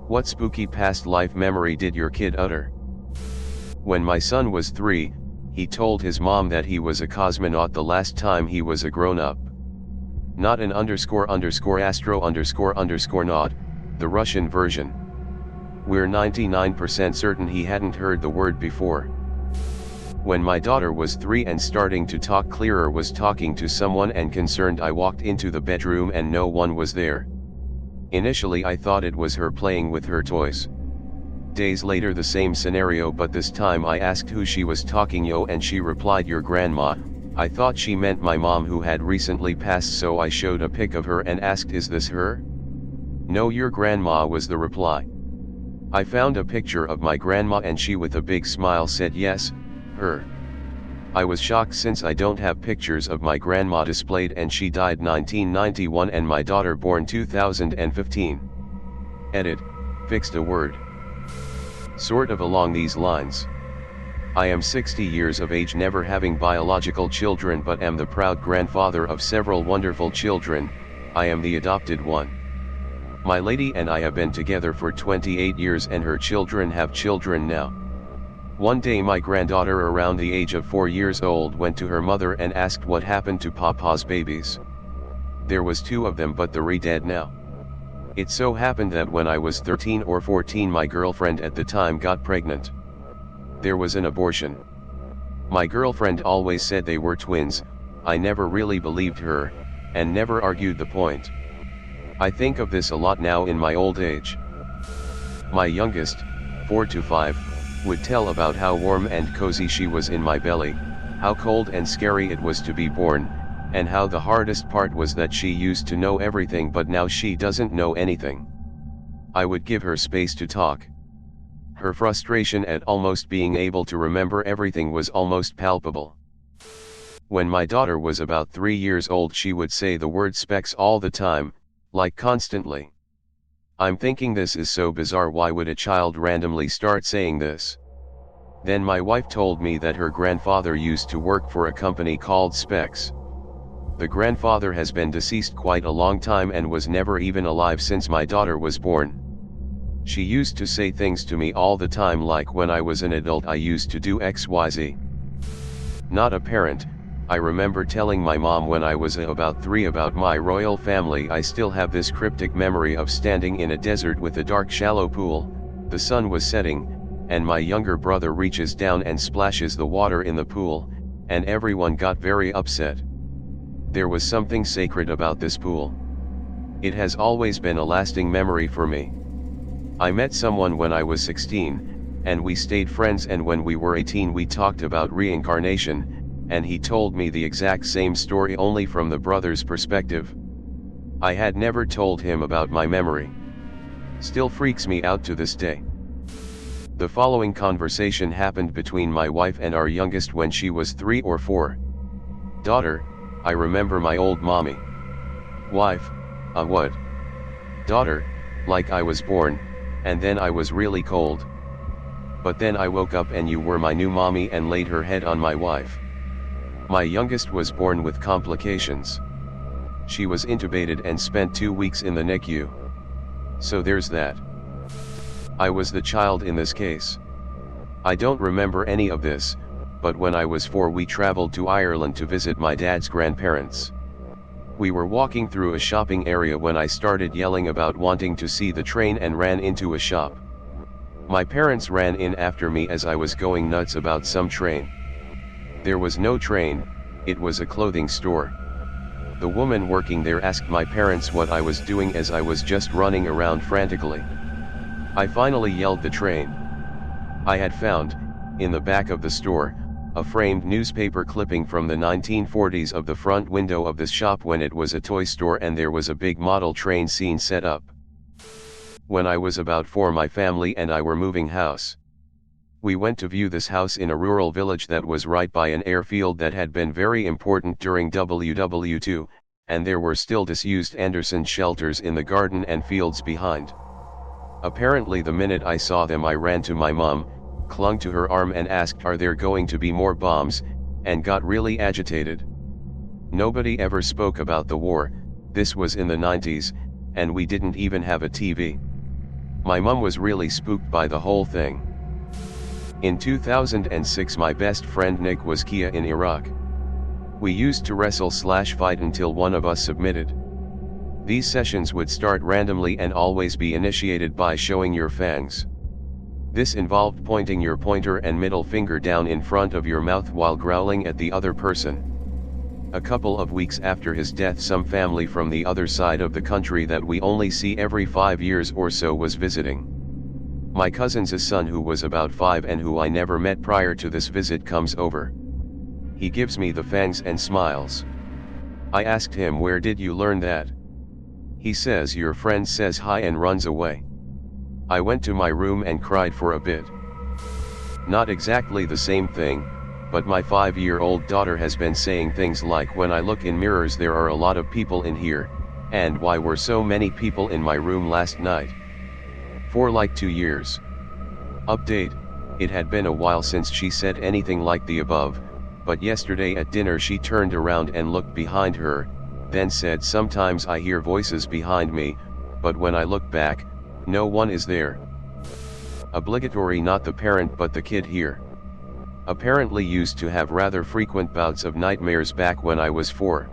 What spooky past life memory did your kid utter? When my son was 3, he told his mom that he was a cosmonaut the last time he was a grown-up. Not an __astro__not, the Russian version. We're 99% certain he hadn't heard the word before. When my daughter was 3 and starting to talk clearer, was talking to someone and concerned, I walked into the bedroom and no one was there. Initially I thought it was her playing with her toys. Days later the same scenario, but this time I asked who she was talking yo, and she replied, your grandma. I thought she meant my mom who had recently passed, so I showed a pic of her and asked, is this her? No, your grandma, was the reply. I found a picture of my grandma and she with a big smile said yes, her. I was shocked since I don't have pictures of my grandma displayed, and she died 1991 and my daughter born 2015. Edit, fixed a word. Sort of along these lines. I am 60 years of age, never having biological children, but am the proud grandfather of several wonderful children. I am the adopted one. My lady and I have been together for 28 years and her children have children now. One day my granddaughter, around the age of 4 years old, went to her mother and asked what happened to Papa's babies. There was 2 of them, but they're dead now. It so happened that when I was 13 or 14, my girlfriend at the time got pregnant. There was an abortion. My girlfriend always said they were twins. I never really believed her, and never argued the point. I think of this a lot now in my old age. My youngest, 4 to 5, would tell about how warm and cozy she was in my belly, how cold and scary it was to be born, and how the hardest part was that she used to know everything but now she doesn't know anything. I would give her space to talk. Her frustration at almost being able to remember everything was almost palpable. When my daughter was about 3 years old, she would say the word specs all the time, like constantly. I'm thinking, this is so bizarre, why would a child randomly start saying this? Then my wife told me that her grandfather used to work for a company called Specs. The grandfather has been deceased quite a long time and was never even alive since my daughter was born. She used to say things to me all the time like, when I was an adult I used to do XYZ. Not a parent, I remember telling my mom when I was about 3 about my royal family. I still have this cryptic memory of standing in a desert with a dark shallow pool. The sun was setting, and my younger brother reaches down and splashes the water in the pool, and everyone got very upset. There was something sacred about this pool. It has always been a lasting memory for me. I met someone when I was 16, and we stayed friends, and when we were 18 we talked about reincarnation, and he told me the exact same story, only from the brother's perspective. I had never told him about my memory. Still freaks me out to this day. The following conversation happened between my wife and our youngest when she was 3 or 4. Daughter, I remember my old mommy. Wife, what? Daughter, like I was born, and then I was really cold. But then I woke up and you were my new mommy, and laid her head on my wife. My youngest was born with complications. She was intubated and spent 2 weeks in the NICU. So there's that. I was the child in this case. I don't remember any of this, but when I was 4 we traveled to Ireland to visit my dad's grandparents. We were walking through a shopping area when I started yelling about wanting to see the train and ran into a shop. My parents ran in after me as I was going nuts about some train. There was no train, it was a clothing store. The woman working there asked my parents what I was doing, as I was just running around frantically. I finally yelled the train. I had found, in the back of the store, a framed newspaper clipping from the 1940s of the front window of this shop when it was a toy store, and there was a big model train scene set up. When I was about 4, my family and I were moving house. We went to view this house in a rural village that was right by an airfield that had been very important during WW2, and there were still disused Anderson shelters in the garden and fields behind. Apparently the minute I saw them I ran to my mom, clung to her arm and asked, "Are there going to be more bombs?" and got really agitated. Nobody ever spoke about the war, this was in the 90s, and we didn't even have a TV. My mum was really spooked by the whole thing. In 2006 my best friend Nick was Kia in Iraq. We used to wrestle/fight until one of us submitted. These sessions would start randomly and always be initiated by showing your fangs. This involved pointing your pointer and middle finger down in front of your mouth while growling at the other person. A couple of weeks after his death, some family from the other side of the country that we only see every 5 years or so was visiting. My cousin's son, who was about 5 and who I never met prior to this visit, comes over. He gives me the fangs and smiles. I asked him, "Where did you learn that?" He says, "Your friend says hi," and runs away. I went to my room and cried for a bit. Not exactly the same thing, but my 5-year-old daughter has been saying things like, "When I look in mirrors there are a lot of people in here," and "Why were so many people in my room last night?" For like 2 years. Update: it had been a while since she said anything like the above, but yesterday at dinner she turned around and looked behind her, then said, "Sometimes I hear voices behind me, but when I look back, no one is there." Obligatory, not the parent but the kid here. Apparently used to have rather frequent bouts of nightmares back when I was 4.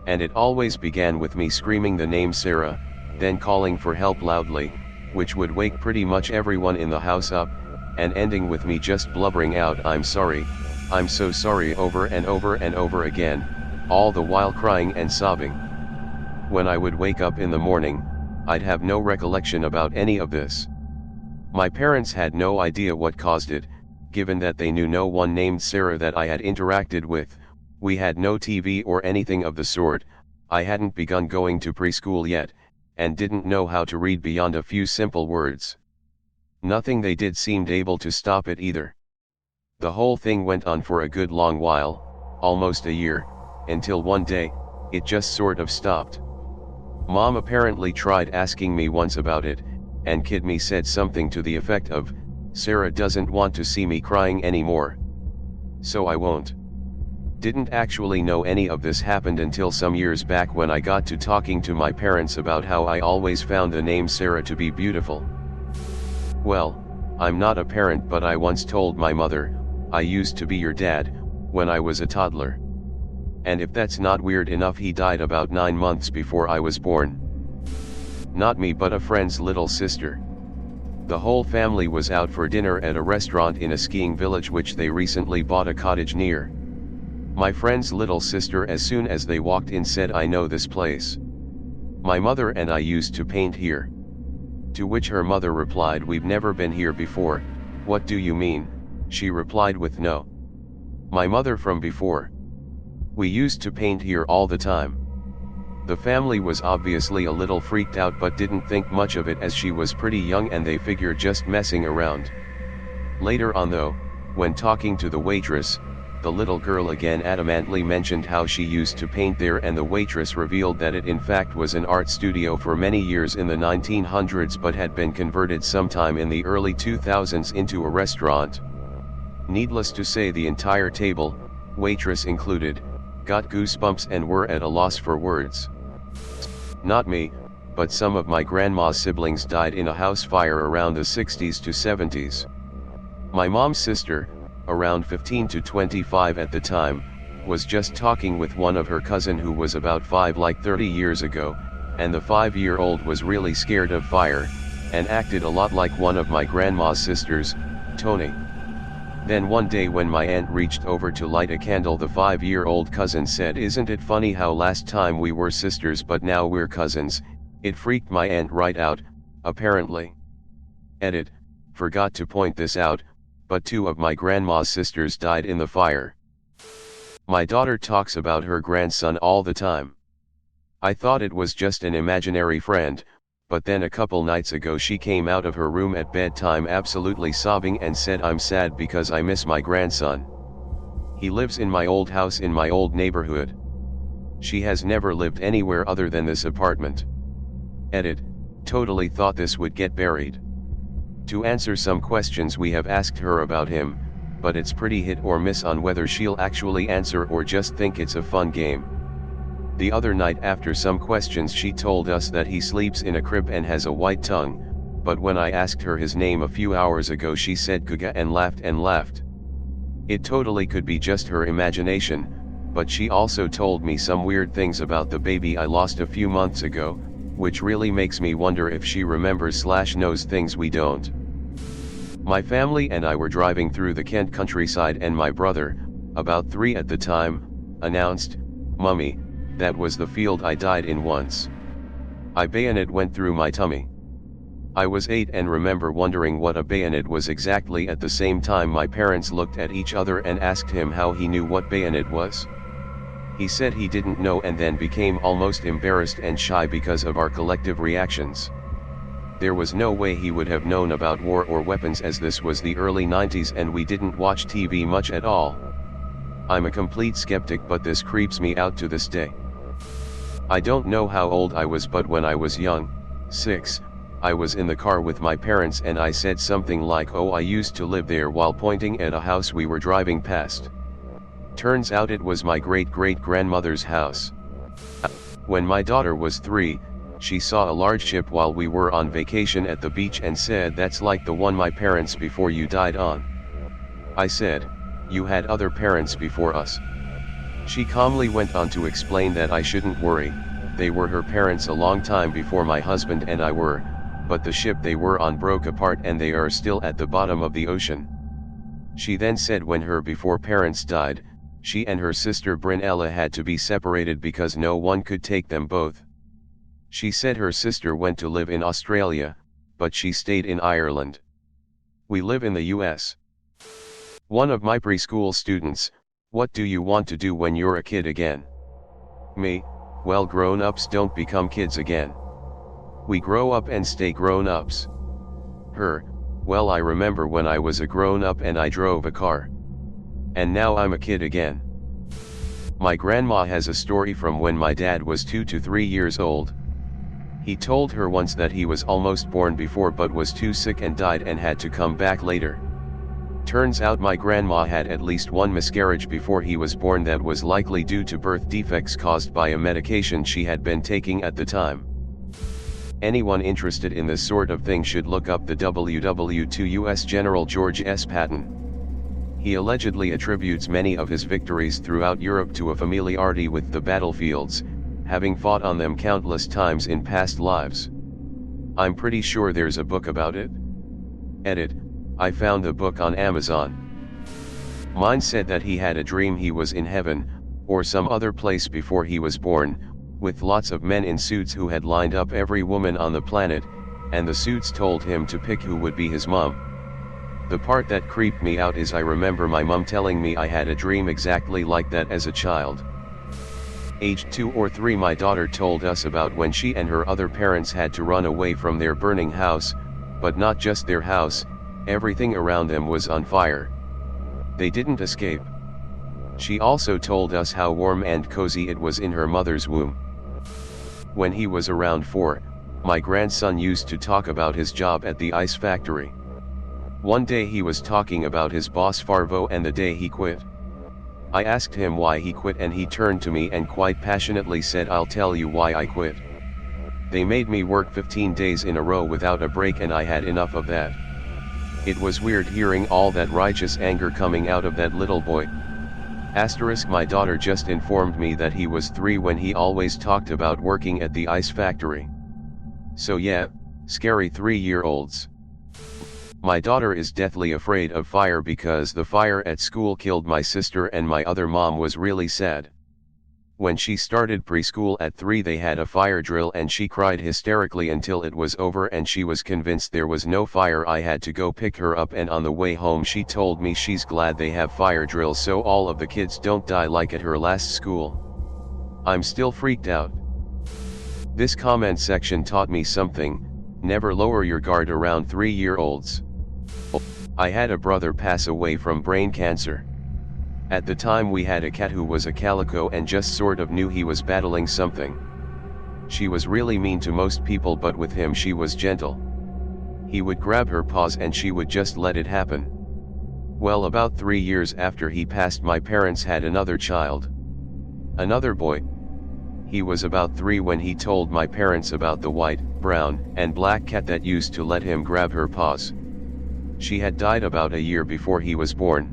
And it always began with me screaming the name Sarah, then calling for help loudly, which would wake pretty much everyone in the house up, and ending with me just blubbering out, "I'm sorry, I'm so sorry," over and over and over again, all the while crying and sobbing. When I would wake up in the morning, I'd have no recollection about any of this. My parents had no idea what caused it, given that they knew no one named Sarah that I had interacted with. We had no TV or anything of the sort, I hadn't begun going to preschool yet, and didn't know how to read beyond a few simple words. Nothing they did seemed able to stop it either. The whole thing went on for a good long while, almost a year, until one day, it just sort of stopped. Mom apparently tried asking me once about it, and kid me said something to the effect of, "Sarah doesn't want to see me crying anymore, so I won't." Didn't actually know any of this happened until some years back when I got to talking to my parents about how I always found the name Sarah to be beautiful. Well, I'm not a parent, but I once told my mother, "I used to be your dad," when I was a toddler. And if that's not weird enough, he died about 9 months before I was born. Not me, but a friend's little sister. The whole family was out for dinner at a restaurant in a skiing village which they recently bought a cottage near. My friend's little sister, as soon as they walked in, said, "I know this place. My mother and I used to paint here." To which her mother replied, "We've never been here before." "What do you mean?" she replied with no. My mother from before. "We used to paint here all the time." The family was obviously a little freaked out but didn't think much of it as she was pretty young and they figured just messing around. Later on though, when talking to the waitress, the little girl again adamantly mentioned how she used to paint there, and the waitress revealed that it in fact was an art studio for many years in the 1900s but had been converted sometime in the early 2000s into a restaurant. Needless to say, the entire table, waitress included, got goosebumps and were at a loss for words. Not me, but some of my grandma's siblings died in a house fire around the 60s to 70s. My mom's sister, around 15 to 25 at the time, was just talking with one of her cousin who was about 5 like 30 years ago, and the 5-year-old was really scared of fire, and acted a lot like one of my grandma's sisters, Tony. Then one day when my aunt reached over to light a candle, the 5-year-old cousin said, "Isn't it funny how last time we were sisters but now we're cousins?" It freaked my aunt right out, apparently. Edit: forgot to point this out, but 2 of my grandma's sisters died in the fire. My daughter talks about her grandson all the time. I thought it was just an imaginary friend, but then a couple nights ago she came out of her room at bedtime absolutely sobbing and said, "I'm sad because I miss my grandson. He lives in my old house in my old neighborhood. She has never lived anywhere other than this apartment." Edit: totally thought this would get buried. To answer some questions we have asked her about him, but it's pretty hit or miss on whether she'll actually answer or just think it's a fun game. The other night after some questions she told us that he sleeps in a crib and has a white tongue, but when I asked her his name a few hours ago she said Guga and laughed. It totally could be just her imagination, but she also told me some weird things about the baby I lost a few months ago, which really makes me wonder if she remembers/knows things we don't. My family and I were driving through the Kent countryside and my brother, about 3 at the time, announced, "Mummy, that was the field I died in once." A bayonet went through my tummy. I was 8 and remember wondering what a bayonet was exactly. At the same time my parents looked at each other and asked him how he knew what bayonet was. He said he didn't know and then became almost embarrassed and shy because of our collective reactions. There was no way he would have known about war or weapons as this was the early 90s and we didn't watch TV much at all. I'm a complete skeptic but this creeps me out to this day. I don't know how old I was but when I was young, 6, I was in the car with my parents and I said something like, "Oh, I used to live there," while pointing at a house we were driving past. Turns out it was my great-great-grandmother's house. When my daughter was 3, she saw a large ship while we were on vacation at the beach and said, "That's like the one my parents before you died on." I said, "You had other parents before us." She calmly went on to explain that I shouldn't worry, they were her parents a long time before my husband and I were, but the ship they were on broke apart and they are still at the bottom of the ocean. She then said when her before parents died, she and her sister Brynella had to be separated because no one could take them both. She said her sister went to live in Australia, but she stayed in Ireland. We live in the US. One of my preschool students, "What do you want to do when you're a kid again?" Me, "Well, grown-ups don't become kids again. We grow up and stay grown-ups." Her, "Well, I remember when I was a grown-up and I drove a car. And now I'm a kid again." My grandma has a story from when my dad was 2 to 3 years old. He told her once that he was almost born before but was too sick and died and had to come back later. Turns out my grandma had at least one miscarriage before he was born that was likely due to birth defects caused by a medication she had been taking at the time. Anyone interested in this sort of thing should look up the WW2 US General George S. Patton. He allegedly attributes many of his victories throughout Europe to a familiarity with the battlefields, having fought on them countless times in past lives. I'm pretty sure there's a book about it. Edit, I found the book on Amazon. Mine said that he had a dream he was in heaven, or some other place before he was born, with lots of men in suits who had lined up every woman on the planet, and the suits told him to pick who would be his mom. The part that creeped me out is I remember my mom telling me I had a dream exactly like that as a child. Aged 2 or 3, my daughter told us about when she and her other parents had to run away from their burning house, but not just their house, everything around them was on fire. They didn't escape. She also told us how warm and cozy it was in her mother's womb. When he was around 4, my grandson used to talk about his job at the ice factory. One day he was talking about his boss Farvo and the day he quit. I asked him why he quit and he turned to me and quite passionately said, "I'll tell you why I quit. They made me work 15 days in a row without a break and I had enough of that." It was weird hearing all that righteous anger coming out of that little boy. Asterisk, my daughter just informed me that he was 3 when he always talked about working at the ice factory. So yeah, scary 3-year-olds. My daughter is deathly afraid of fire because the fire at school killed my sister and my other mom was really sad. When she started preschool at 3 they had a fire drill and she cried hysterically until it was over and she was convinced there was no fire. I had to go pick her up and on the way home she told me she's glad they have fire drills so all of the kids don't die like at her last school. I'm still freaked out. This comment section taught me something: never lower your guard around 3-year-olds. I had a brother pass away from brain cancer. At the time we had a cat who was a calico and just sort of knew he was battling something. She was really mean to most people but with him she was gentle. He would grab her paws and she would just let it happen. Well, about 3 years after he passed my parents had another child. Another boy. He was about 3 when he told my parents about the white, brown and black cat that used to let him grab her paws. She had died about a year before he was born.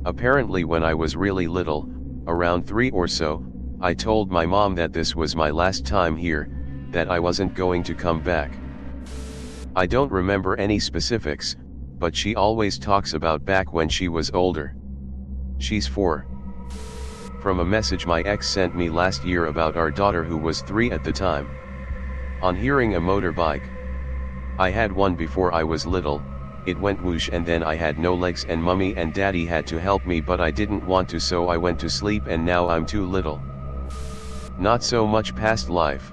Apparently when I was really little, around 3 or so, I told my mom that this was my last time here, that I wasn't going to come back. I don't remember any specifics, but she always talks about back when she was older. She's 4. From a message my ex sent me last year about our daughter who was 3 at the time. On hearing a motorbike. I had one before I was little, it went whoosh and then I had no legs and mummy and daddy had to help me but I didn't want to so I went to sleep and now I'm too little. Not so much past life.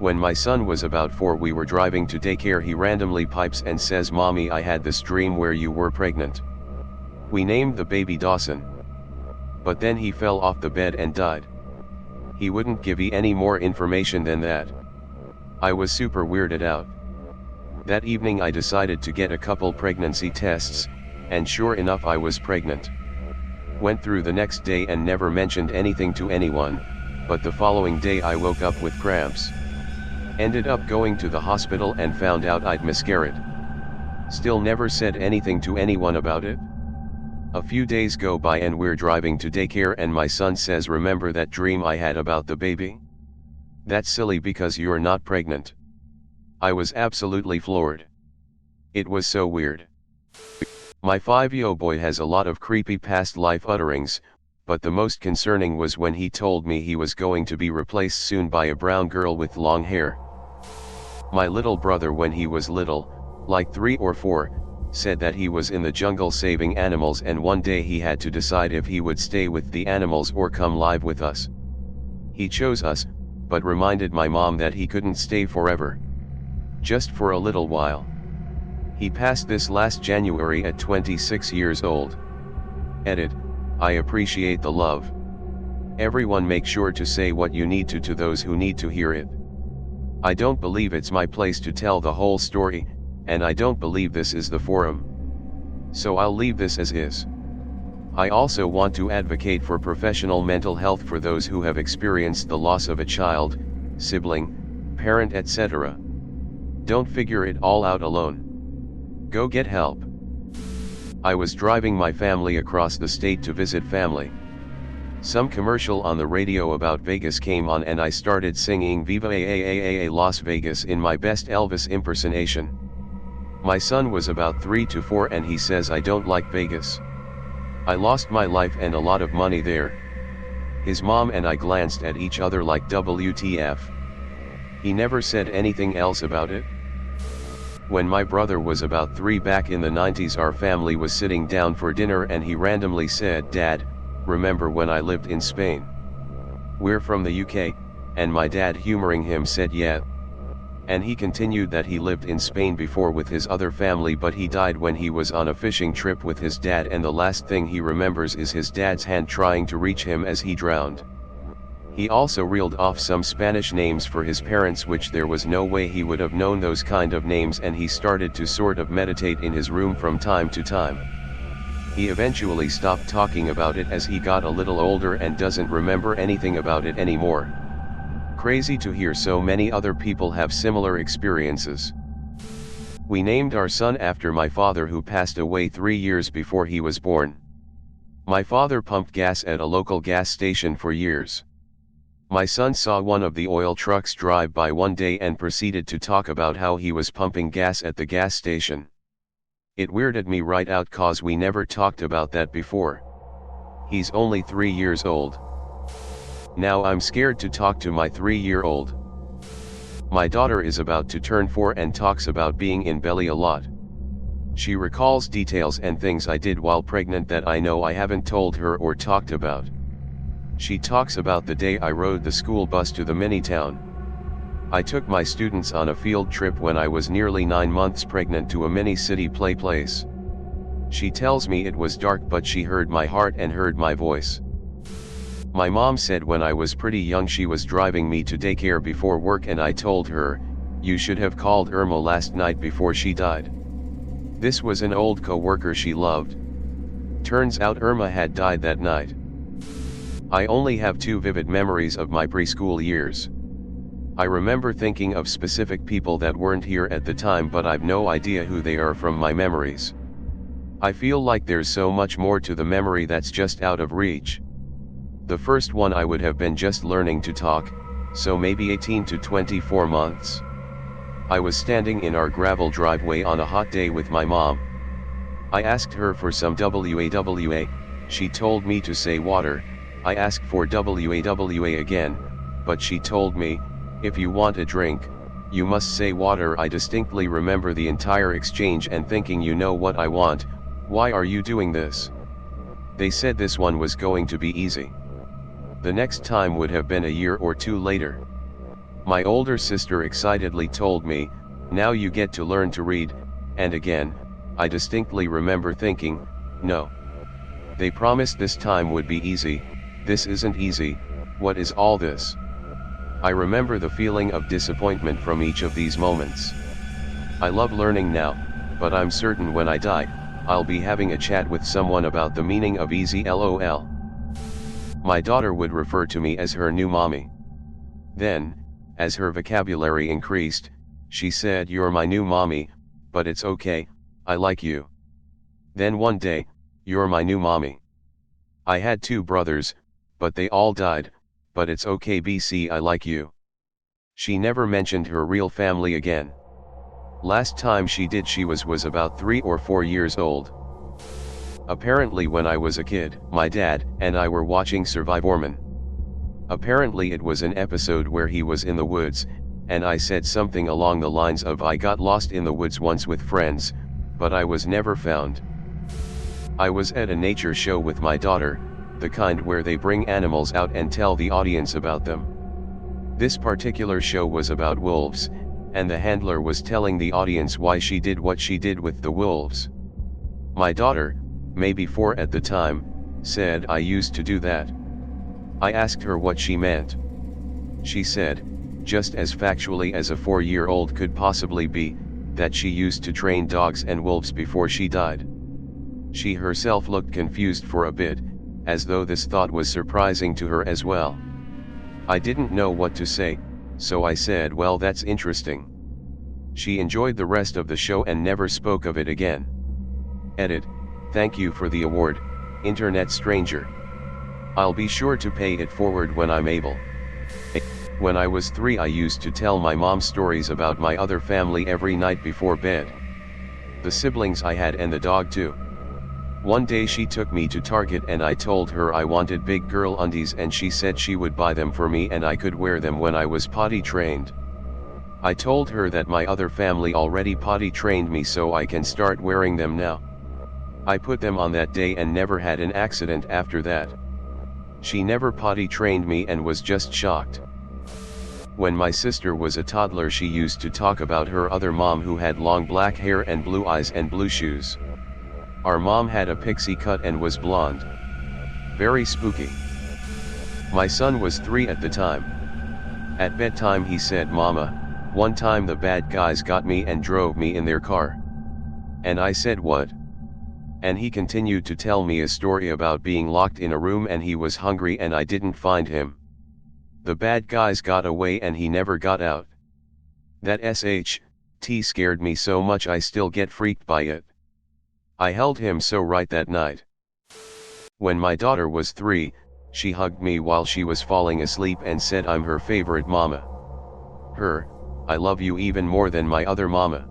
When my son was about 4 we were driving to daycare he randomly pipes and says mommy I had this dream where you were pregnant. We named the baby Dawson. But then he fell off the bed and died. He wouldn't give me any more information than that. I was super weirded out. That evening I decided to get a couple pregnancy tests, and sure enough I was pregnant. Went through the next day and never mentioned anything to anyone, but the following day I woke up with cramps. Ended up going to the hospital and found out I'd miscarried. Still never said anything to anyone about it. A few days go by and we're driving to daycare and my son says remember that dream I had about the baby? That's silly because you're not pregnant. I was absolutely floored. It was so weird. My 5-year-old boy has a lot of creepy past life utterings, but the most concerning was when he told me he was going to be replaced soon by a brown girl with long hair. My little brother when he was little, like 3 or 4, said that he was in the jungle saving animals and one day he had to decide if he would stay with the animals or come live with us. He chose us, but reminded my mom that he couldn't stay forever. Just for a little while. He passed this last January at 26 years old. Edit, I appreciate the love. Everyone make sure to say what you need to those who need to hear it. I don't believe it's my place to tell the whole story, and I don't believe this is the forum. So I'll leave this as is. I also want to advocate for professional mental health for those who have experienced the loss of a child, sibling, parent etc. Don't figure it all out alone. Go get help. I was driving my family across the state to visit family. Some commercial on the radio about Vegas came on and I started singing Viva AAAA Las Vegas in my best Elvis impersonation. My son was about 3 to 4 and he says I don't like Vegas. I lost my life and a lot of money there. His mom and I glanced at each other like WTF. He never said anything else about it. When my brother was about 3 back in the 90s our family was sitting down for dinner and he randomly said, Dad, remember when I lived in Spain? We're from the UK, and my dad humoring him said yeah. And he continued that he lived in Spain before with his other family but he died when he was on a fishing trip with his dad and the last thing he remembers is his dad's hand trying to reach him as he drowned. He also reeled off some Spanish names for his parents which there was no way he would have known those kind of names and he started to sort of meditate in his room from time to time. He eventually stopped talking about it as he got a little older and doesn't remember anything about it anymore. Crazy to hear so many other people have similar experiences. We named our son after my father who passed away 3 years before he was born. My father pumped gas at a local gas station for years. My son saw one of the oil trucks drive by one day and proceeded to talk about how he was pumping gas at the gas station. It weirded me right out cause we never talked about that before. He's only 3 years old. Now I'm scared to talk to my 3-year-old. My daughter is about to turn 4 and talks about being in belly a lot. She recalls details and things I did while pregnant that I know I haven't told her or talked about. She talks about the day I rode the school bus to the mini town. I took my students on a field trip when I was nearly 9 months pregnant to a mini city play place. She tells me it was dark but she heard my heart and heard my voice. My mom said when I was pretty young she was driving me to daycare before work and I told her, you should have called Irma last night before she died. This was an old co-worker she loved. Turns out Irma had died that night. I only have 2 vivid memories of my preschool years. I remember thinking of specific people that weren't here at the time, but I've no idea who they are from my memories. I feel like there's so much more to the memory that's just out of reach. The first one I would have been just learning to talk, so maybe 18 to 24 months. I was standing in our gravel driveway on a hot day with my mom. I asked her for some WAWA, she told me to say water. I asked for WAWA again, but she told me, if you want a drink, you must say water. I distinctly remember the entire exchange and thinking, you know what I want, why are you doing this? They said this one was going to be easy. The next time would have been a year or two later. My older sister excitedly told me, now you get to learn to read, and again, I distinctly remember thinking, no. They promised this time would be easy, this isn't easy, what is all this? I remember the feeling of disappointment from each of these moments. I love learning now, but I'm certain when I die, I'll be having a chat with someone about the meaning of easy, lol. My daughter would refer to me as her new mommy. Then, as her vocabulary increased, she said, you're my new mommy, but it's okay, I like you. Then one day, you're my new mommy. I had 2 brothers, but they all died, but it's okay BC, I like you. She never mentioned her real family again. Last time she did she was about 3 or 4 years old. Apparently when I was a kid, my dad and I were watching Survivorman. Apparently it was an episode where he was in the woods, and I said something along the lines of I got lost in the woods once with friends, but I was never found. I was at a nature show with my daughter, the kind where they bring animals out and tell the audience about them. This particular show was about wolves, and the handler was telling the audience why she did what she did with the wolves. My daughter, maybe 4 at the time, said I used to do that. I asked her what she meant. She said, just as factually as a 4-year-old could possibly be, that she used to train dogs and wolves before she died. She herself looked confused for a bit, as though this thought was surprising to her as well. I didn't know what to say, so I said, well, that's interesting. She enjoyed the rest of the show and never spoke of it again. Edit, thank you for the award, Internet Stranger. I'll be sure to pay it forward when I'm able. When I was 3 I used to tell my mom stories about my other family every night before bed. The siblings I had and the dog too. One day she took me to Target and I told her I wanted big girl undies and she said she would buy them for me and I could wear them when I was potty trained. I told her that my other family already potty trained me so I can start wearing them now. I put them on that day and never had an accident after that. She never potty trained me and was just shocked. When my sister was a toddler she used to talk about her other mom who had long black hair and blue eyes and blue shoes. Our mom had a pixie cut and was blonde. Very spooky. My son was 3 at the time. At bedtime he said, Mama, one time the bad guys got me and drove me in their car. And I said, what? And he continued to tell me a story about being locked in a room and he was hungry and I didn't find him. The bad guys got away and he never got out. That SHT scared me so much I still get freaked by it. I held him so right that night. When my daughter was 3, she hugged me while she was falling asleep and said I'm her favorite mama. Her, I love you even more than my other mama.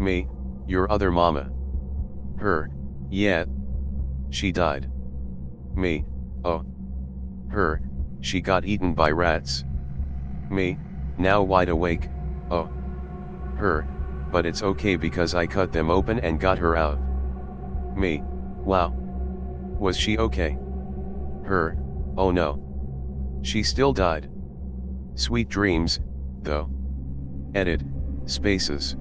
Me, your other mama. Her, yeah. She died. Me, oh. Her, she got eaten by rats. Me, now wide awake, oh. Her, but it's okay because I cut them open and got her out. Me, wow. Was she okay? Her, oh no. She still died. Sweet dreams, though. Edit, spaces.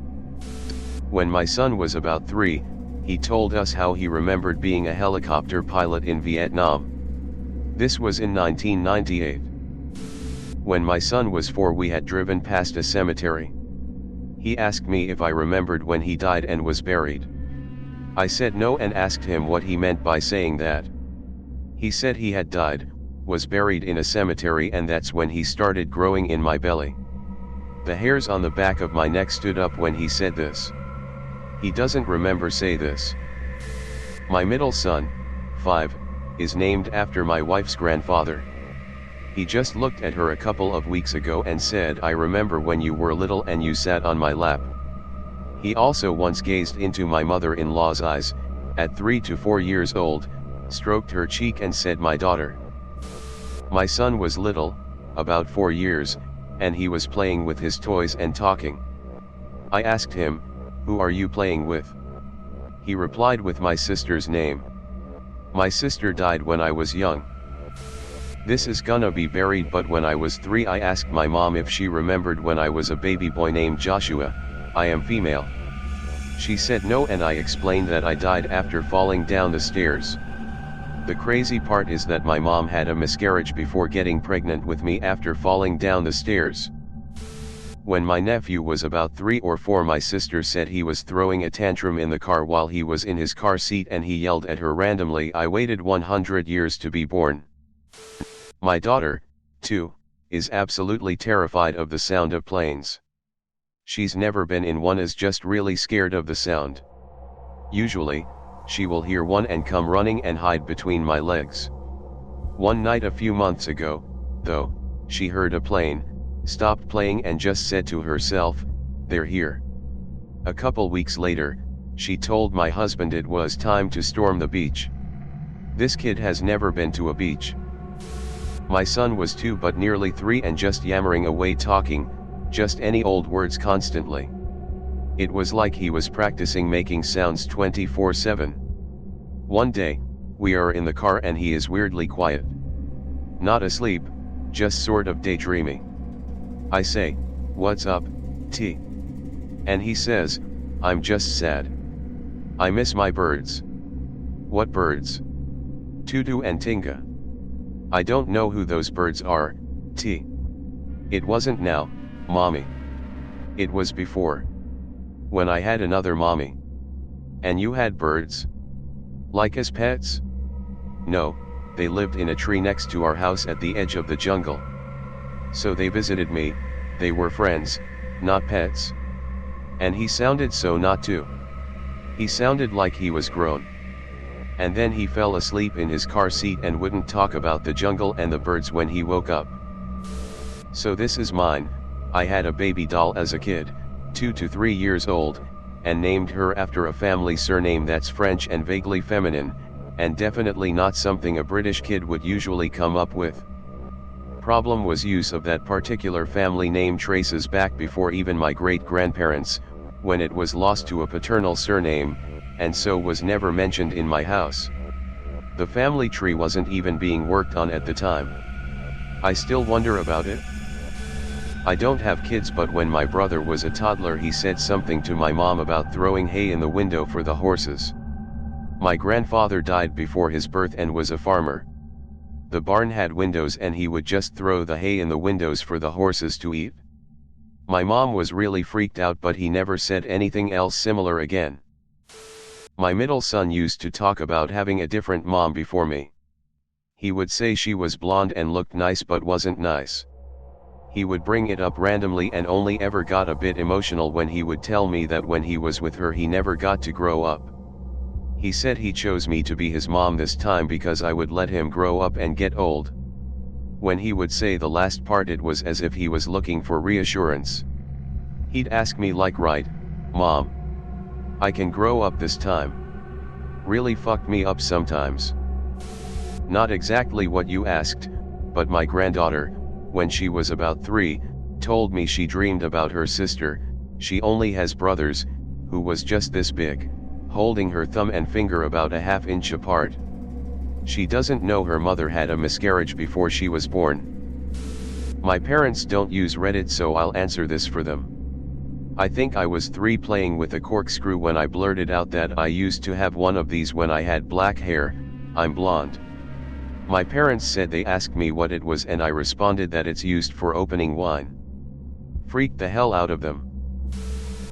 When my son was about 3, he told us how he remembered being a helicopter pilot in Vietnam. This was in 1998. When my son was 4 we had driven past a cemetery. He asked me if I remembered when he died and was buried. I said no and asked him what he meant by saying that. He said he had died, was buried in a cemetery and that's when he started growing in my belly. The hairs on the back of my neck stood up when he said this. He doesn't remember say this. My middle son, 5, is named after my wife's grandfather. He just looked at her a couple of weeks ago and said, I remember when you were little and you sat on my lap. He also once gazed into my mother-in-law's eyes, at 3 to 4 years old, stroked her cheek and said, my daughter. My son was little, about 4 years, and he was playing with his toys and talking. I asked him, who are you playing with? He replied with my sister's name. My sister died when I was young. This is gonna be buried, but when I was 3 I asked my mom if she remembered when I was a baby boy named Joshua, I am female. She said no, and I explained that I died after falling down the stairs. The crazy part is that my mom had a miscarriage before getting pregnant with me after falling down the stairs. When my nephew was about 3 or 4, my sister said he was throwing a tantrum in the car while he was in his car seat and he yelled at her randomly, I waited 100 years to be born. My daughter, 2, is absolutely terrified of the sound of planes. She's never been in one, is just really scared of the sound. Usually, she will hear one and come running and hide between my legs. One night a few months ago, though, she heard a plane, stopped playing and just said to herself, they're here. A couple weeks later, she told my husband it was time to storm the beach. This kid has never been to a beach. My son was 2 but nearly 3 and just yammering away talking, just any old words constantly. It was like he was practicing making sounds 24/7. One day, we are in the car and he is weirdly quiet. Not asleep, just sort of daydreaming. I say, what's up, T? And he says, I'm just sad. I miss my birds. What birds? Tutu and Tinga. I don't know who those birds are, T. It wasn't now, mommy. It was before. When I had another mommy. And you had birds? Like as pets? No, they lived in a tree next to our house at the edge of the jungle. So they visited me, they were friends, not pets. And he sounded so not to. He sounded like he was grown. And then he fell asleep in his car seat and wouldn't talk about the jungle and the birds when he woke up. So this is mine. I had a baby doll as a kid, 2 to 3 years old, and named her after a family surname that's French and vaguely feminine, and definitely not something a British kid would usually come up with. Problem was use of that particular family name traces back before even my great-grandparents, when it was lost to a paternal surname, and so was never mentioned in my house. The family tree wasn't even being worked on at the time. I still wonder about it. I don't have kids, but when my brother was a toddler he said something to my mom about throwing hay in the window for the horses. My grandfather died before his birth and was a farmer. The barn had windows and he would just throw the hay in the windows for the horses to eat. My mom was really freaked out, but he never said anything else similar again. My middle son used to talk about having a different mom before me. He would say she was blonde and looked nice but wasn't nice. He would bring it up randomly and only ever got a bit emotional when he would tell me that when he was with her he never got to grow up. He said he chose me to be his mom this time because I would let him grow up and get old. When he would say the last part it was as if he was looking for reassurance. He'd ask me like, right, Mom? I can grow up this time. Really fucked me up sometimes. Not exactly what you asked, but my granddaughter, when she was about 3, told me she dreamed about her sister, she only has brothers, who was just this big, holding her thumb and finger about a ½ inch apart. She doesn't know her mother had a miscarriage before she was born. My parents don't use Reddit, so I'll answer this for them. I think I was 3 playing with a corkscrew when I blurted out that I used to have one of these when I had black hair, I'm blonde. My parents said they asked me what it was and I responded that it's used for opening wine. Freaked the hell out of them.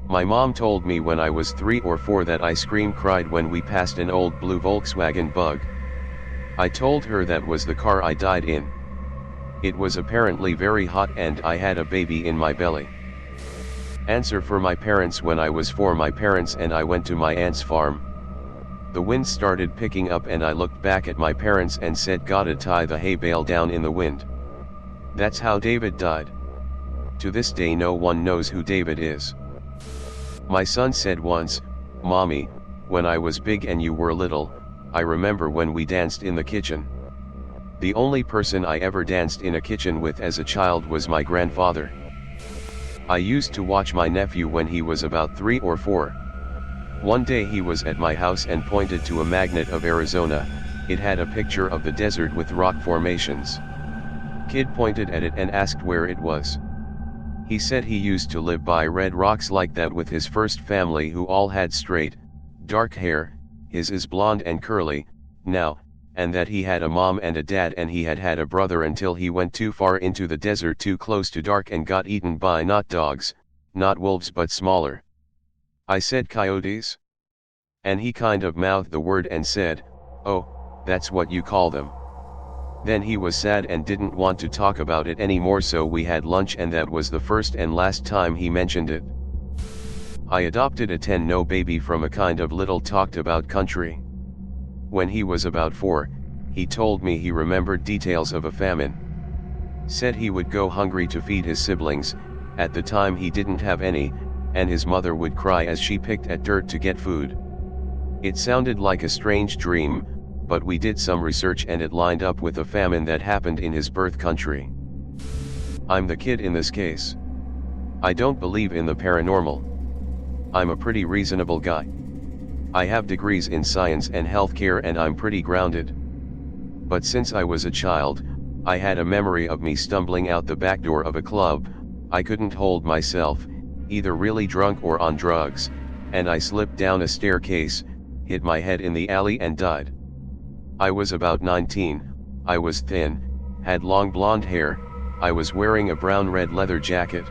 My mom told me when I was 3 or 4 that I cried when we passed an old blue Volkswagen Bug. I told her that was the car I died in. It was apparently very hot and I had a baby in my belly. Answer: for my parents. When I was 4, my parents and I went to my aunt's farm. The wind started picking up and I looked back at my parents and said, gotta tie the hay bale down in the wind. That's how David died. To this day no one knows who David is. My son said once, Mommy, when I was big and you were little, I remember when we danced in the kitchen. The only person I ever danced in a kitchen with as a child was my grandfather. I used to watch my nephew when he was about 3 or 4. One day he was at my house and pointed to a magnet of Arizona. It had a picture of the desert with rock formations. Kid pointed at it and asked where it was. He said he used to live by red rocks like that with his first family who all had straight, dark hair, his is blonde and curly, now, and that he had a mom and a dad and he had a brother until he went too far into the desert, too close to dark, and got eaten by not dogs, not wolves but smaller. I said coyotes? And he kind of mouthed the word and said, oh, that's what you call them. Then he was sad and didn't want to talk about it anymore, so we had lunch and that was the first and last time he mentioned it. I adopted a 10-no baby from a kind of little talked about country. When he was about 4, he told me he remembered details of a famine. Said he would go hungry to feed his siblings, at the time he didn't have any, and his mother would cry as she picked at dirt to get food. It sounded like a strange dream, but we did some research and it lined up with a famine that happened in his birth country. I'm the kid in this case. I don't believe in the paranormal. I'm a pretty reasonable guy. I have degrees in science and healthcare and I'm pretty grounded. But since I was a child, I had a memory of me stumbling out the back door of a club. I couldn't hold myself, either really drunk or on drugs, and I slipped down a staircase, hit my head in the alley and died. I was about 19, I was thin, had long blonde hair, I was wearing a brown red leather jacket.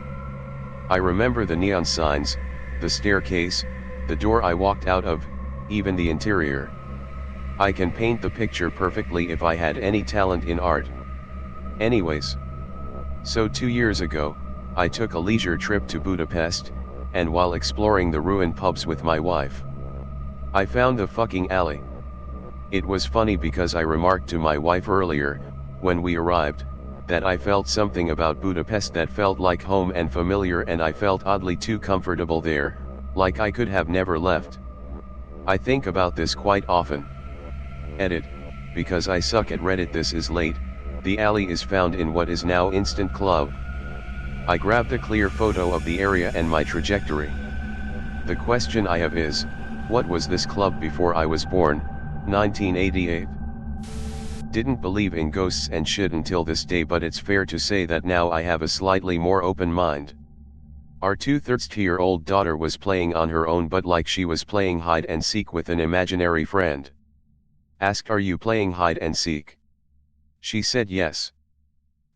I remember the neon signs, the staircase, the door I walked out of, even the interior. I can paint the picture perfectly if I had any talent in art. Anyways. So 2 years ago, I took a leisure trip to Budapest, and while exploring the ruined pubs with my wife, I found the fucking alley. It was funny because I remarked to my wife earlier, when we arrived, that I felt something about Budapest that felt like home and familiar, and I felt oddly too comfortable there, like I could have never left. I think about this quite often. Edit, because I suck at Reddit. This is late, the alley is found in what is now Instant Club. I grabbed a clear photo of the area and my trajectory. The question I have is, what was this club before I was born? 1988. Didn't believe in ghosts and shit until this day, but it's fair to say that now I have a slightly more open mind. Our 2-3-year-old daughter was playing on her own, but like she was playing hide and seek with an imaginary friend. Asked, are you playing hide and seek? She said yes.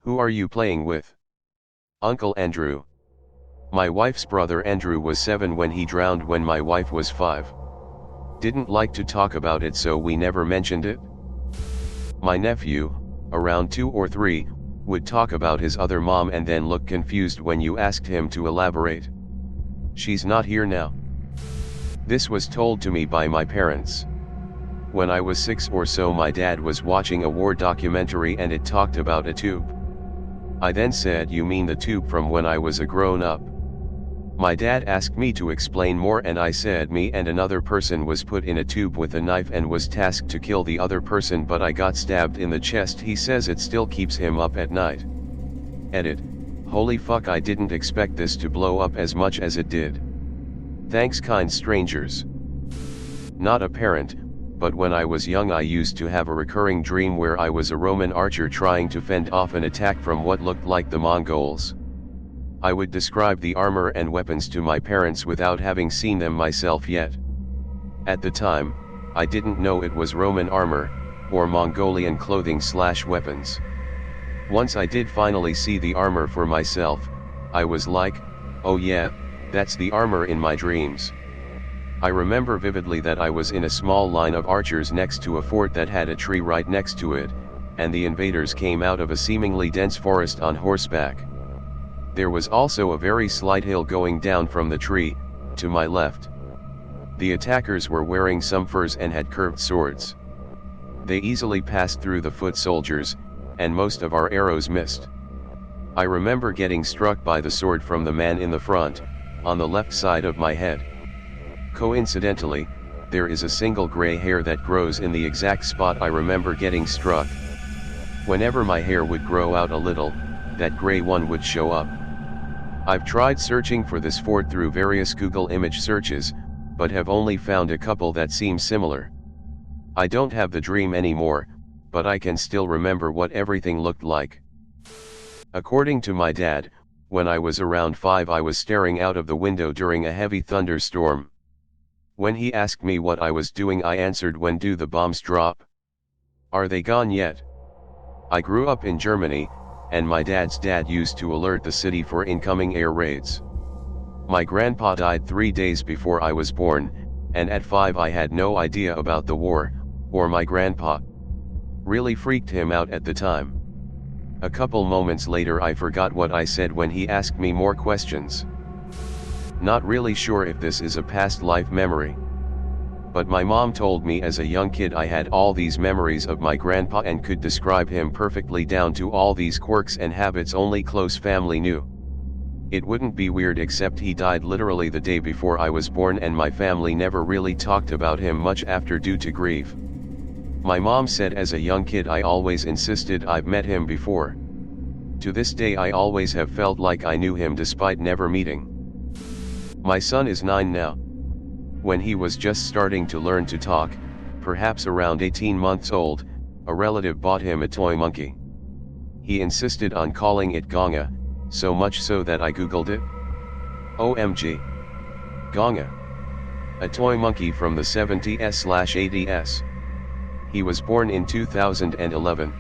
Who are you playing with? Uncle Andrew. My wife's brother Andrew was 7 when he drowned when my wife was 5. Didn't like to talk about it, so we never mentioned it. My nephew, around 2 or 3, would talk about his other mom and then look confused when you asked him to elaborate. She's not here now. This was told to me by my parents. When I was 6 or so, my dad was watching a war documentary and it talked about a tube. I then said, you mean the tube from when I was a grown-up? My dad asked me to explain more and I said me and another person was put in a tube with a knife and was tasked to kill the other person, but I got stabbed in the chest. He says it still keeps him up at night. Edit, holy fuck, I didn't expect this to blow up as much as it did. Thanks, kind strangers. Not a parent, but when I was young I used to have a recurring dream where I was a Roman archer trying to fend off an attack from what looked like the Mongols. I would describe the armor and weapons to my parents without having seen them myself yet. At the time, I didn't know it was Roman armor, or Mongolian clothing/weapons. Once I did finally see the armor for myself, I was like, oh yeah, that's the armor in my dreams. I remember vividly that I was in a small line of archers next to a fort that had a tree right next to it, and the invaders came out of a seemingly dense forest on horseback. There was also a very slight hill going down from the tree, to my left. The attackers were wearing some furs and had curved swords. They easily passed through the foot soldiers, and most of our arrows missed. I remember getting struck by the sword from the man in the front, on the left side of my head. Coincidentally, there is a single gray hair that grows in the exact spot I remember getting struck. Whenever my hair would grow out a little, that gray one would show up. I've tried searching for this fort through various Google image searches, but have only found a couple that seem similar. I don't have the dream anymore, but I can still remember what everything looked like. According to my dad, when I was around 5 I was staring out of the window during a heavy thunderstorm. When he asked me what I was doing I answered, "When do the bombs drop? Are they gone yet?" I grew up in Germany, and my dad's dad used to alert the city for incoming air raids. My grandpa died 3 days before I was born, and at 5 I had no idea about the war, or my grandpa. Really freaked him out at the time. A couple moments later I forgot what I said when he asked me more questions. Not really sure if this is a past life memory. But my mom told me as a young kid I had all these memories of my grandpa and could describe him perfectly down to all these quirks and habits only close family knew. It wouldn't be weird except he died literally the day before I was born and my family never really talked about him much after due to grief. My mom said as a young kid I always insisted I've met him before. To this day I always have felt like I knew him despite never meeting. My son is 9 now. When he was just starting to learn to talk, perhaps around 18 months old, a relative bought him a toy monkey. He insisted on calling it Gonga, so much so that I googled it. OMG. Gonga. A toy monkey from the 70s/80s. He was born in 2011.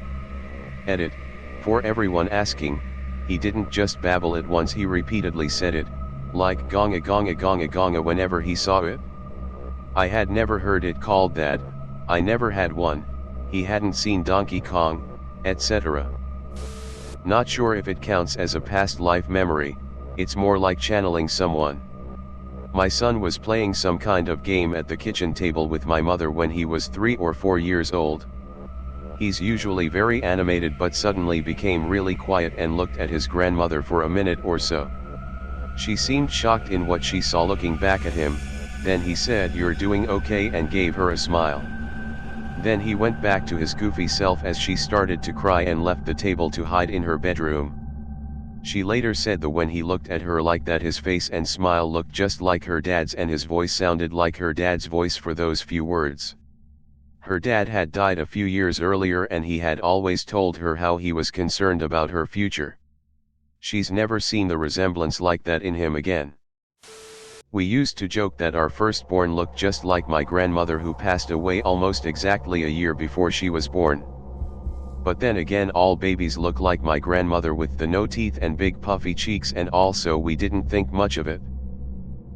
Edit. For everyone asking, he didn't just babble it once, he repeatedly said it, like Gonga Gonga Gonga Gonga whenever he saw it. I had never heard it called that, I never had one, he hadn't seen Donkey Kong, etc. Not sure if it counts as a past life memory, it's more like channeling someone. My son was playing some kind of game at the kitchen table with my mother when he was 3 or 4 years old. He's usually very animated but suddenly became really quiet and looked at his grandmother for a minute or so. She seemed shocked in what she saw looking back at him, then he said, "You're doing okay," and gave her a smile. Then he went back to his goofy self as she started to cry and left the table to hide in her bedroom. She later said that when he looked at her like that his face and smile looked just like her dad's and his voice sounded like her dad's voice for those few words. Her dad had died a few years earlier and he had always told her how he was concerned about her future. She's never seen the resemblance like that in him again. We used to joke that our firstborn looked just like my grandmother who passed away almost exactly a year before she was born. But then again, all babies look like my grandmother with the no teeth and big puffy cheeks, and also we didn't think much of it.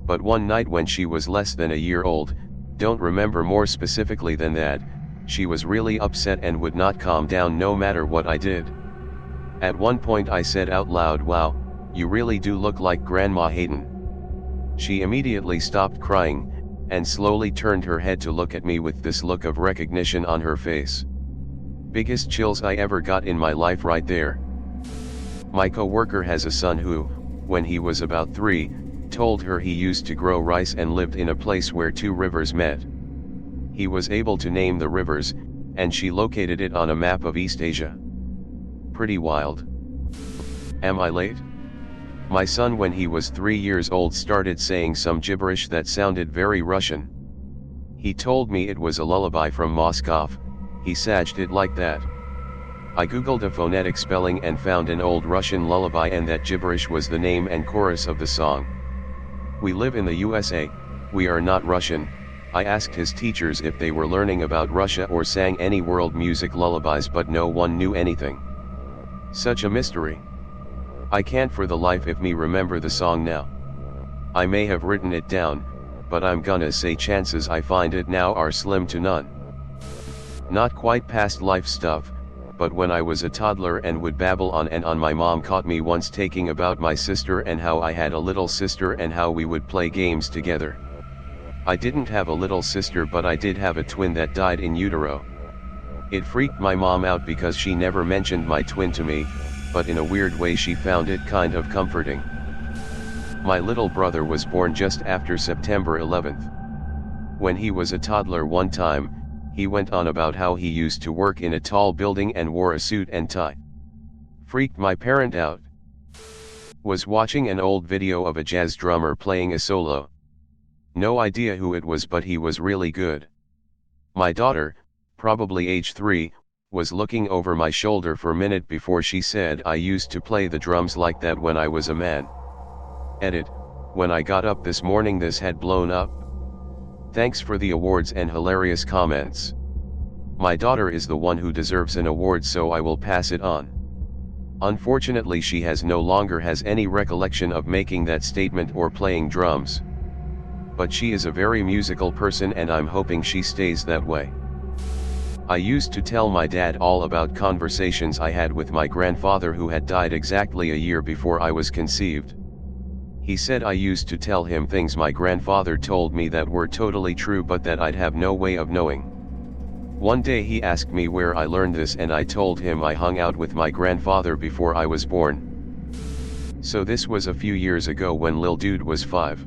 But one night when she was less than a year old, don't remember more specifically than that, she was really upset and would not calm down no matter what I did. At one point I said out loud, "Wow, you really do look like Grandma Hayden." She immediately stopped crying, and slowly turned her head to look at me with this look of recognition on her face. Biggest chills I ever got in my life right there. My co-worker has a son who, when he was about 3, told her he used to grow rice and lived in a place where 2 rivers met. He was able to name the rivers, and she located it on a map of East Asia. Pretty wild. Am I late? My son when he was 3 years old started saying some gibberish that sounded very Russian. He told me it was a lullaby from Moscow, he said it like that. I googled a phonetic spelling and found an old Russian lullaby and that gibberish was the name and chorus of the song. We live in the USA, we are not Russian. I asked his teachers if they were learning about Russia or sang any world music lullabies, but no one knew anything. Such a mystery. I can't for the life of me remember the song now. I may have written it down, but I'm gonna say chances I find it now are slim to none. Not quite past life stuff, but when I was a toddler and would babble on and on, my mom caught me once taking about my sister and how I had a little sister and how we would play games together. I didn't have a little sister, but I did have a twin that died in utero. It freaked my mom out because she never mentioned my twin to me, but in a weird way she found it kind of comforting. My little brother was born just after September 11th. When he was a toddler one time, he went on about how he used to work in a tall building and wore a suit and tie. Freaked my parent out. Was watching an old video of a jazz drummer playing a solo. No idea who it was, but he was really good. My daughter, probably age 3, was looking over my shoulder for a minute before she said, "I used to play the drums like that when I was a man." Edit: when I got up this morning this had blown up. Thanks for the awards and hilarious comments. My daughter is the one who deserves an award, so I will pass it on. Unfortunately she no longer has any recollection of making that statement or playing drums. But she is a very musical person and I'm hoping she stays that way. I used to tell my dad all about conversations I had with my grandfather who had died exactly a year before I was conceived. He said I used to tell him things my grandfather told me that were totally true but that I'd have no way of knowing. One day he asked me where I learned this and I told him I hung out with my grandfather before I was born. So this was a few years ago when Lil Dude was 5.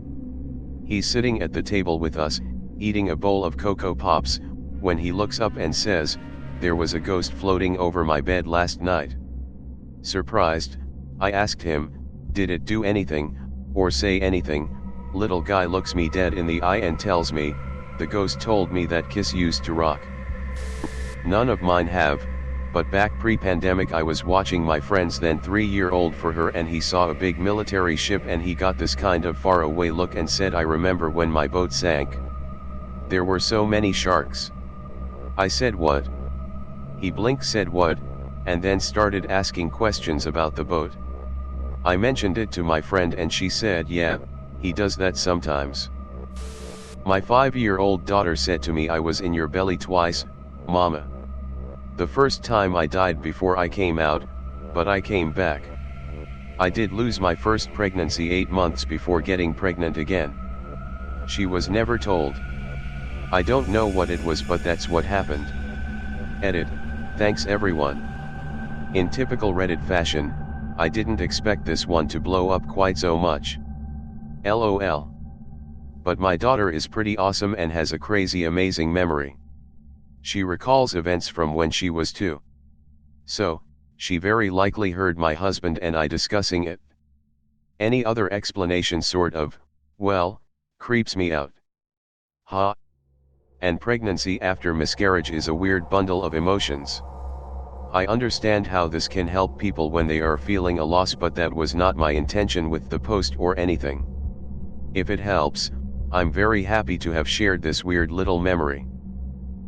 He's sitting at the table with us, eating a bowl of Cocoa Pops, when he looks up and says, "There was a ghost floating over my bed last night." Surprised, I asked him, "Did it do anything, or say anything?" Little guy looks me dead in the eye and tells me, "The ghost told me that Kiss used to rock." None of mine have, but back pre-pandemic I was watching my friend's then 3-year-old for her and he saw a big military ship and he got this kind of far away look and said, "I remember when my boat sank. There were so many sharks." I said, "What?" He blinked, said, "What?" and then started asking questions about the boat. I mentioned it to my friend and she said, "Yeah, he does that sometimes." My 5-year-old daughter said to me, "I was in your belly twice, Mama. The first time I died before I came out, but I came back. I did lose my first pregnancy 8 months before getting pregnant again." She was never told. I don't know what it was, but that's what happened. Edit: thanks everyone. In typical Reddit fashion, I didn't expect this one to blow up quite so much. LOL. But my daughter is pretty awesome and has a crazy amazing memory. She recalls events from when she was 2. So, she very likely heard my husband and I discussing it. Any other explanation sort of, well, creeps me out. Ha. And pregnancy after miscarriage is a weird bundle of emotions. I understand how this can help people when they are feeling a loss, but that was not my intention with the post or anything. If it helps, I'm very happy to have shared this weird little memory.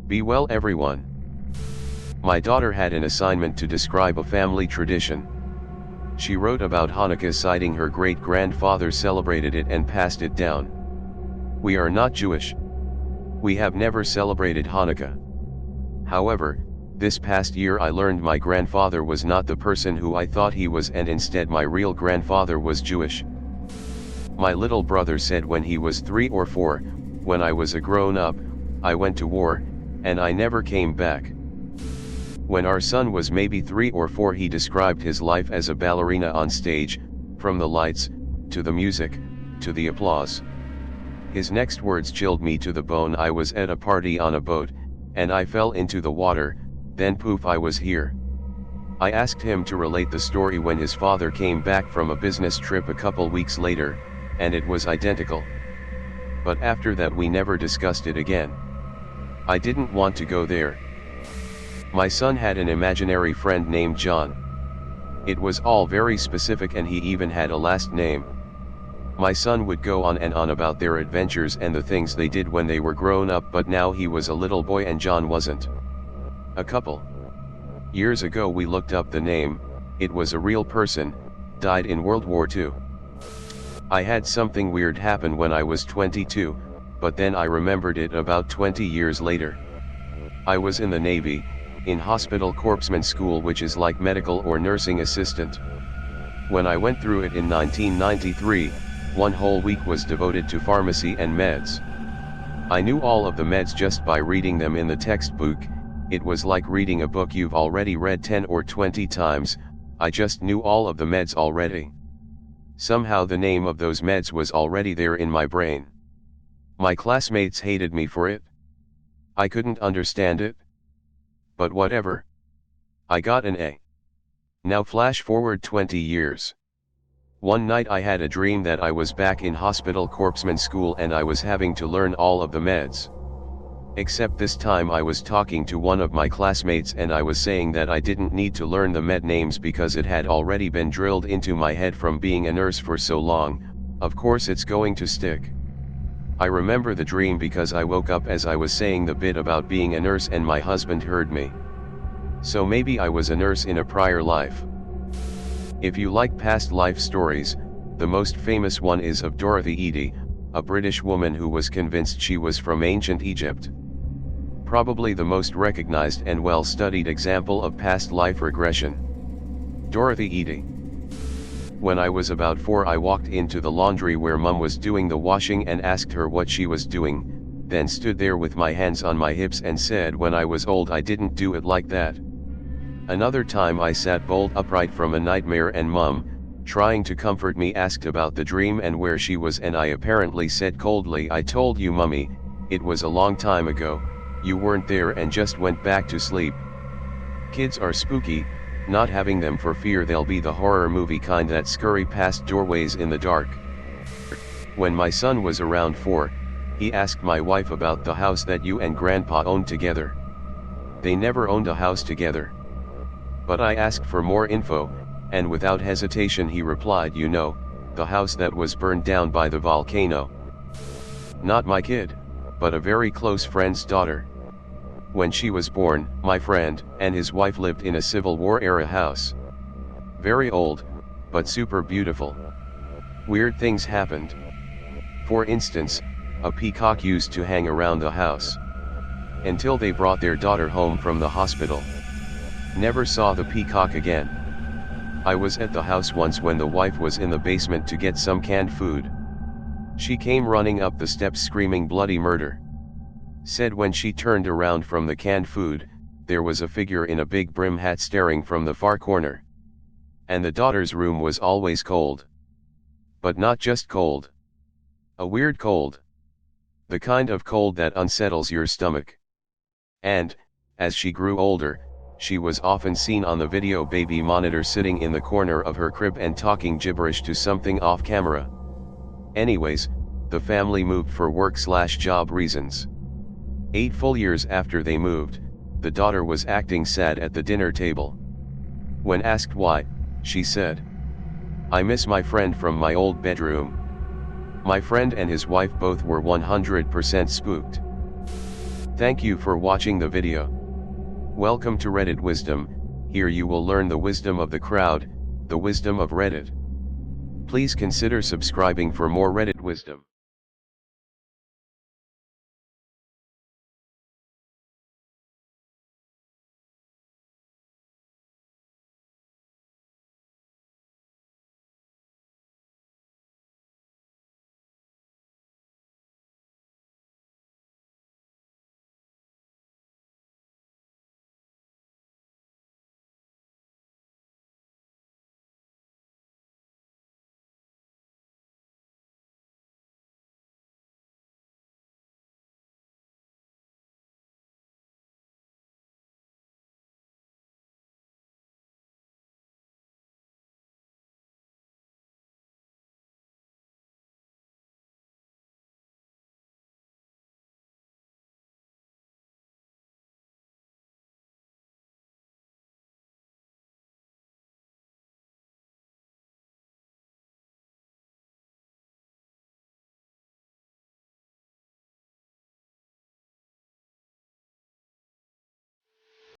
Be well everyone. My daughter had an assignment to describe a family tradition. She wrote about Hanukkah, citing her great-grandfather celebrated it and passed it down. We are not Jewish. We have never celebrated Hanukkah. However, this past year I learned my grandfather was not the person who I thought he was, and instead my real grandfather was Jewish. My little brother said when he was 3 or 4, "When I was a grown-up, I went to war, and I never came back." When our son was maybe 3 or 4, he described his life as a ballerina on stage, from the lights, to the music, to the applause. His next words chilled me to the bone. "I was at a party on a boat, and I fell into the water, then poof, I was here." I asked him to relate the story when his father came back from a business trip a couple weeks later, and it was identical. But after that we never discussed it again. I didn't want to go there. My son had an imaginary friend named John. It was all very specific and he even had a last name. My son would go on and on about their adventures and the things they did when they were grown up, but now he was a little boy and John wasn't. A couple years ago we looked up the name, it was a real person, died in World War II. I had something weird happen when I was 22, but then I remembered it about 20 years later. I was in the Navy, in hospital corpsman school, which is like medical or nursing assistant. When I went through it in 1993, one whole week was devoted to pharmacy and meds. I knew all of the meds just by reading them in the textbook. It was like reading a book you've already read 10 or 20 times, I just knew all of the meds already. Somehow the name of those meds was already there in my brain. My classmates hated me for it. I couldn't understand it. But whatever. I got an A. Now flash forward 20 years. One night I had a dream that I was back in hospital corpsman school and I was having to learn all of the meds. Except this time I was talking to one of my classmates and I was saying that I didn't need to learn the med names because it had already been drilled into my head from being a nurse for so long. Of course it's going to stick. I remember the dream because I woke up as I was saying the bit about being a nurse and my husband heard me. So maybe I was a nurse in a prior life. If you like past life stories, the most famous one is of Dorothy Eady, a British woman who was convinced she was from ancient Egypt. Probably the most recognized and well-studied example of past life regression. Dorothy Eady. When I was about 4, I walked into the laundry where Mum was doing the washing and asked her what she was doing, then stood there with my hands on my hips and said when I was old I didn't do it like that. Another time I sat bolt upright from a nightmare and Mum, trying to comfort me, asked about the dream and where she was and I apparently said coldly, I told you Mummy, it was a long time ago, you weren't there and just went back to sleep. Kids are spooky, not having them for fear they'll be the horror movie kind that scurry past doorways in the dark. When my son was around 4, he asked my wife about the house that you and Grandpa owned together. They never owned a house together. But I asked for more info, and without hesitation he replied, you know, the house that was burned down by the volcano. Not my kid, but a very close friend's daughter. When she was born, my friend and his wife lived in a Civil War era house. Very old, but super beautiful. Weird things happened. For instance, a peacock used to hang around the house. Until they brought their daughter home from the hospital. Never saw the peacock again. I was at the house once when the wife was in the basement to get some canned food. She came running up the steps screaming bloody murder. Said when she turned around from the canned food, there was a figure in a big brim hat staring from the far corner. And the daughter's room was always cold. But not just cold. A weird cold. The kind of cold that unsettles your stomach. And, as she grew older, she was often seen on the video baby monitor sitting in the corner of her crib and talking gibberish to something off camera. Anyways, the family moved for work/job reasons. 8 full years after they moved, the daughter was acting sad at the dinner table. When asked why, she said, I miss my friend from my old bedroom. My friend and his wife both were 100% spooked. Thank you for watching the video. Welcome to Reddit Wisdom. Here you will learn the wisdom of the crowd, the wisdom of Reddit. Please consider subscribing for more Reddit wisdom.